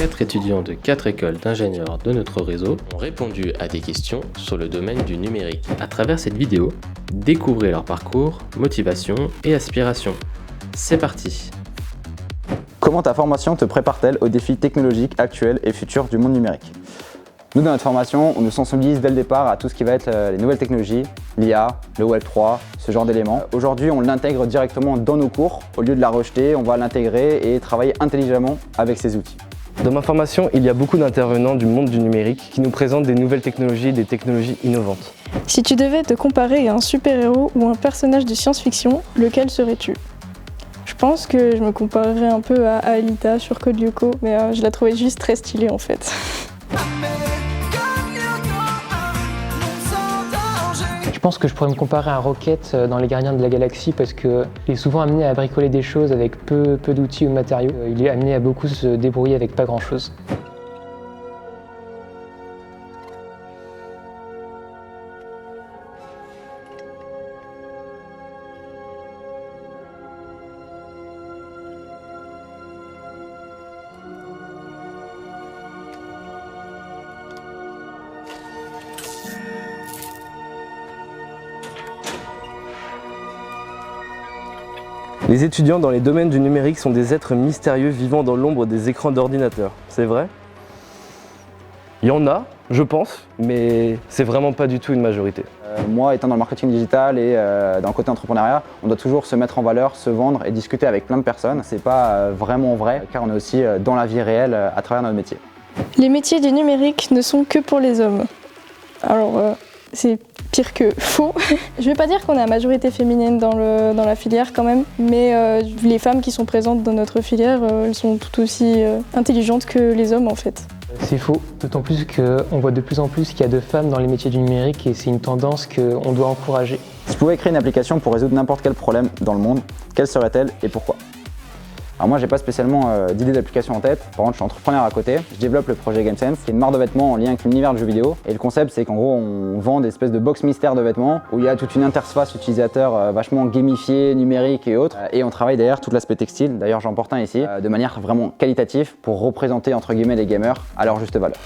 4 étudiants de 4 écoles d'ingénieurs de notre réseau ont répondu à des questions sur le domaine du numérique. À travers cette vidéo, découvrez leur parcours, motivation et aspiration. C'est parti! Comment ta formation te prépare-t-elle aux défis technologiques actuels et futurs du monde numérique? Nous, dans notre formation, on nous sensibilise dès le départ à tout ce qui va être les nouvelles technologies, l'IA, le Web 3, ce genre d'éléments. Aujourd'hui, on l'intègre directement dans nos cours. Au lieu de la rejeter, on va l'intégrer et travailler intelligemment avec ces outils. Dans ma formation, il y a beaucoup d'intervenants du monde du numérique qui nous présentent des nouvelles technologies, des technologies innovantes. Si tu devais te comparer à un super-héros ou un personnage de science-fiction, lequel serais-tu? Je pense que je me comparerais un peu à Alita sur Code Lyoko, mais je la trouvais juste très stylée en fait. Je pense que je pourrais me comparer à Rocket dans Les Gardiens de la Galaxie parce qu'il est souvent amené à bricoler des choses avec peu d'outils ou de matériaux. Il est amené à beaucoup se débrouiller avec pas grand-chose. Les étudiants dans les domaines du numérique sont des êtres mystérieux vivant dans l'ombre des écrans d'ordinateur. C'est vrai? Il y en a, je pense, mais c'est vraiment pas du tout une majorité. Moi, étant dans le marketing digital et dans le côté entrepreneuriat, on doit toujours se mettre en valeur, se vendre et discuter avec plein de personnes. C'est pas vraiment vrai, car on est aussi dans la vie réelle à travers notre métier. Les métiers du numérique ne sont que pour les hommes. Alors, c'est pire que faux. Je vais pas dire qu'on a la majorité féminine dans la filière quand même, mais les femmes qui sont présentes dans notre filière, elles sont tout aussi intelligentes que les hommes en fait. C'est faux, d'autant plus qu'on voit de plus en plus qu'il y a de femmes dans les métiers du numérique et c'est une tendance qu'on doit encourager. Si tu pouvais créer une application pour résoudre n'importe quel problème dans le monde, quelle serait-elle et pourquoi? Alors moi, j'ai pas spécialement d'idée d'application en tête. Par contre, je suis entrepreneur à côté. Je développe le projet GameSense, qui est une marque de vêtements en lien avec l'univers du jeu vidéo. Et le concept, c'est qu'en gros, on vend des espèces de box mystères de vêtements où il y a toute une interface utilisateur vachement gamifiée, numérique et autres. Et on travaille derrière tout l'aspect textile. D'ailleurs, j'en porte un ici, de manière vraiment qualitative pour représenter entre guillemets les gamers à leur juste valeur.